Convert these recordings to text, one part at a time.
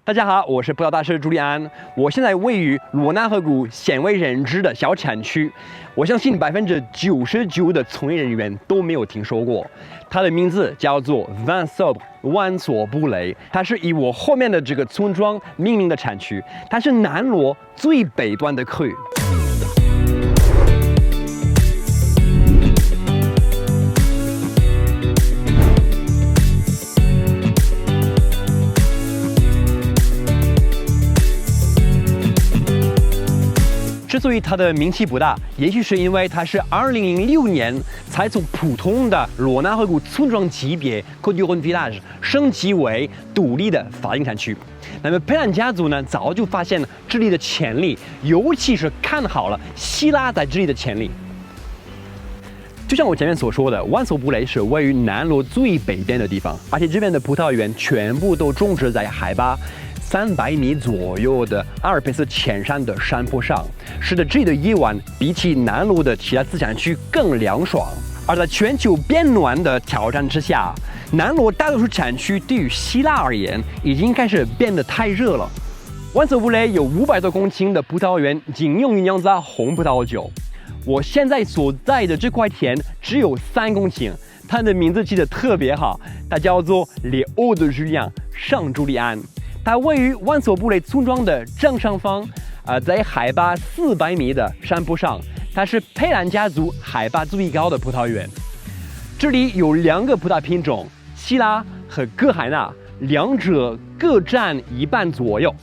大家好，我是葡萄大师朱利安。我现在位于罗纳河谷鲜为人知的小产区，我相信99%的从业人员都没有听说过。它的名字叫做 Vin Sobre 万索布雷，它是以我后面的这个村庄命名的产区，它是南罗最北端的区。之所以它的名气不大，也许是因为它是2006年才从普通的罗纳河谷村庄级别 Côte du Rhône Village 升级为独立的法定产区。那么佩兰家族呢，早就发现了这里的潜力，尤其是看好了希腊在这里的潜力。就像我前面所说的，万索布雷是位于南罗最北边的地方，而且这边的葡萄园全部都种植在海拔300米左右的阿尔卑斯前山的山坡上，使得这里的夜晚比起南罗的其他自产区更凉爽。而在全球变暖的挑战之下，南罗大多数产区对于希腊而言已经开始变得太热了。万索布雷有500多公顷的葡萄园，仅用于酿造红葡萄酒。我现在所在的这块田只有3公顷，它的名字记得特别好，它叫做 Les Hauts de Julien 上朱利安。它位于万索布雷村庄的正上方，在海拔400米的山坡上，它是佩兰家族海拔最高的葡萄园。这里有2个葡萄品种，希拉和葛海纳，两者各占一半左右。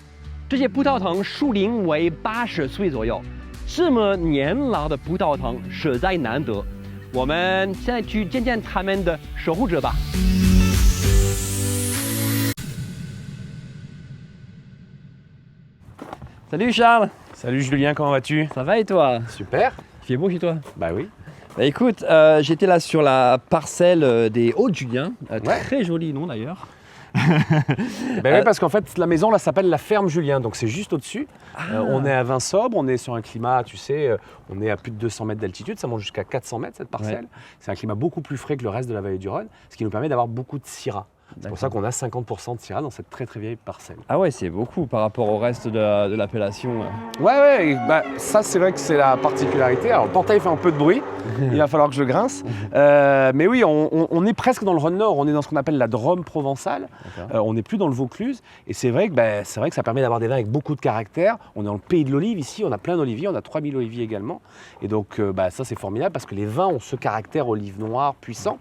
这些葡萄藤树龄为80岁左右，这么年老的葡萄藤实在难得。我们现在去见见他们的守护者吧。Salut Charles. Salut Julien, comment vas-tu? Ça va et toi? Super. Il fait beau chez toi? Bah oui. Bah écoute, j'étais là sur la parcelle des Hauts-de-Julien, très joli nom d'ailleurs. Oui, parce qu'en fait, la maison là s'appelle la ferme Julien, donc c'est juste au-dessus. On est à Vin Sobre, on est sur un climat, tu sais, on est à plus de 200 mètres d'altitude, ça monte jusqu'à 400 mètres cette parcelle. Ouais. C'est un climat beaucoup plus frais que le reste de la vallée du Rhône, ce qui nous permet d'avoir beaucoup de syrah. C'est pour ça qu'on a 50% de syrah dans cette très très vieille parcelle. Ah ouais, c'est beaucoup par rapport au reste de l'appellation. Ouais, bah, ça c'est vrai que c'est la particularité. Alors le portail fait un peu de bruit, il va falloir que je grince. Mais oui, on est presque dans le Rhône Nord, on est dans ce qu'on appelle la Drôme provençale. On n'est plus dans le Vaucluse. Et c'est vrai que ça permet d'avoir des vins avec beaucoup de caractère. On est dans le pays de l'olive ici, on a plein d'oliviers, on a 3000 oliviers également. Et donc ça c'est formidable parce que les vins ont ce caractère olive noire puissant.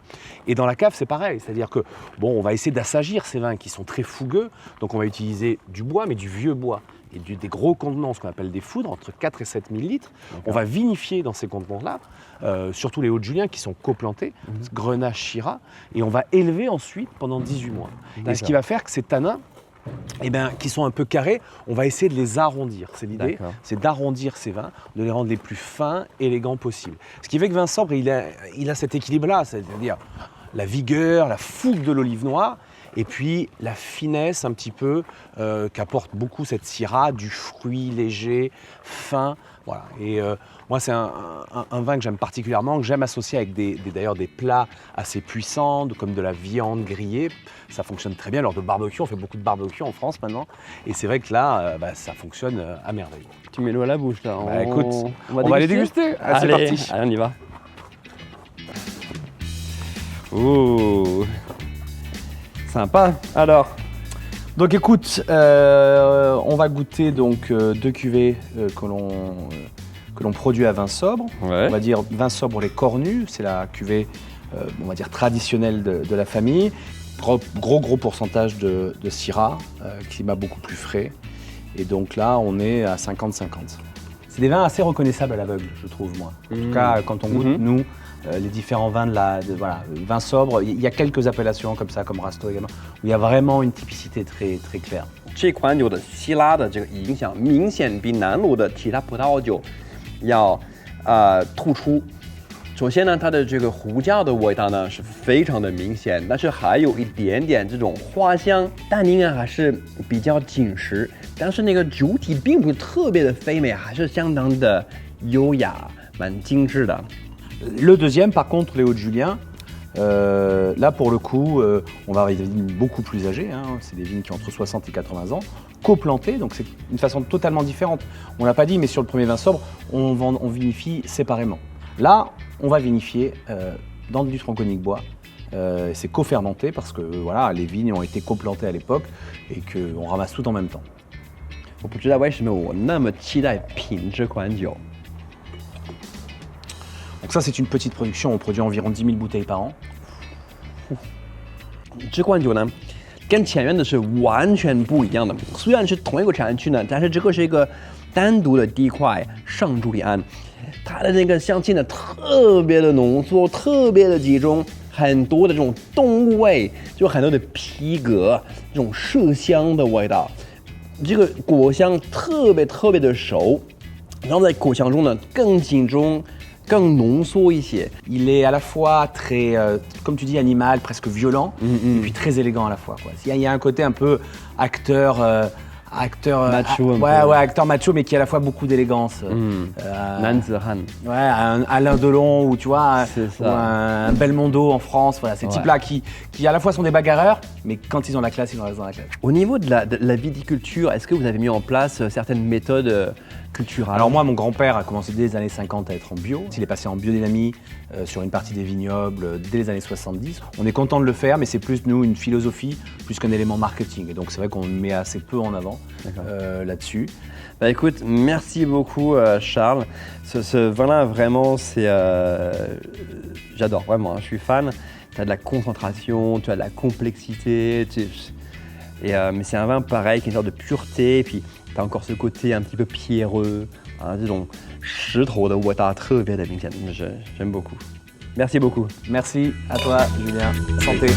Et dans la cave c'est pareil, c'est-à-dire que bon, on va essayer d'assagir ces vins qui sont très fougueux. Donc on va utiliser du bois, mais du vieux bois. Et des gros contenants, ce qu'on appelle des foudres, entre 4 et 7 000 litres. On va vinifier dans ces contenants-là, surtout les Hauts-de-Julien qui sont coplantés, Grenache, Shiraz, et on va élever ensuite pendant 18 mois. Et ce qui va faire que ces tanins, qui sont un peu carrés, on va essayer de les arrondir. C'est l'idée, c'est d'arrondir ces vins, de les rendre les plus fins, élégants possibles. Ce qui fait que Vin Sobre, il a cet équilibre-là, c'est-à-dire la vigueur, la fougue de l'olive noire, et puis la finesse un petit peu qu'apporte beaucoup cette syrah, du fruit léger, fin. Voilà. Et moi, c'est un vin que j'aime particulièrement, que j'aime associer avec d'ailleurs des plats assez puissants, comme de la viande grillée. Ça fonctionne très bien lors de barbecue. On fait beaucoup de barbecue en France maintenant. Et c'est vrai que là, ça fonctionne à merveille. Tu mets l'eau à la bouche là. Écoute, on va les déguster. Allez, c'est parti. Allez, on y va. Ouh, sympa. Alors, donc écoute, on va goûter donc 2 cuvées que l'on produit à Vin Sobre. Ouais. On va dire Vin Sobre les Cornus, c'est la cuvée on va dire traditionnelle de la famille. Gros pourcentage de syrah, climat beaucoup plus frais. Et donc là, on est à 50-50. C'est des vins assez reconnaissables à l'aveugle, je trouve moi. En tout cas, quand on goûte nous. Les différents vins vins sobres, il y a quelques appellations comme ça, comme Rasto également, où il y a vraiment une typicité très très claire. 这款酒的希拉的这个影响明显比南罗的其他葡萄酒要突出。首先呢，它的这个胡椒的味道呢是非常的明显，但是还有一点点这种花香，单宁啊还是比较紧实，但是那个酒体并不是特别的肥美，还是相当的优雅，蛮精致的。Le deuxième, par contre, les Hauts-de-Julien, Là, pour le coup, on va avoir des vignes beaucoup plus âgées, hein. C'est des vignes qui ont entre 60 et 80 ans, coplantées, donc c'est une façon totalement différente. On ne l'a pas dit, mais sur le premier vin sobre, on vinifie séparément. Là, on va vinifier dans du Tronconique bois. C'est co-fermenté parce que voilà, les vignes ont été coplantées à l'époque et qu'on ramasse tout en même temps. 我不知道为什么我那么期待品这款酒。 Donc ça, c'est une petite production, on produit environ 10 000 bouteilles par an. 这款酒呢，跟前面的是完全不一样的。虽然是同一个产区呢，但是这个是一个单独的地块上朱利安，它的那个香气呢特别的浓缩，特别的集中，很多的这种动物味，就很多的皮革，这种麝香的味道。这个果香特别的熟，然后在果香中呢更集中。 更浓缩一些。 Il est à la fois très, comme tu dis, animal, presque violent, et puis très élégant à la fois, quoi. Il y a un côté un peu acteur, macho, ouais, acteur macho, mais qui a à la fois beaucoup d'élégance. 男子汉。 Ouais, un Alain Delon ou tu vois, C'est ou un Belmondo en France. Voilà, ces types-là qui à la fois sont des bagarreurs, mais quand ils ont la classe, ils ont la classe. Au niveau de la viticulture, est-ce que vous avez mis en place certaines méthodes culturelles? Alors moi, mon grand-père a commencé dès les années 50 à être en bio. Il est passé en biodynamie sur une partie des vignobles dès les années 70. On est content de le faire, mais c'est plus, nous, une philosophie, plus qu'un élément marketing. Et donc c'est vrai qu'on met assez peu en avant là-dessus. Bah écoute, merci beaucoup Charles. Ce vin-là, vraiment, c'est... j'adore, vraiment, hein, je suis fan. Tu as de la concentration, tu as de la complexité. Mais c'est un vin pareil, qui a une sorte de pureté. Et puis, tu as encore ce côté un petit peu pierreux. Hein, 这种石头的味道特别的明显，j'aime beaucoup. Merci beaucoup. Merci à toi, Julien. Santé.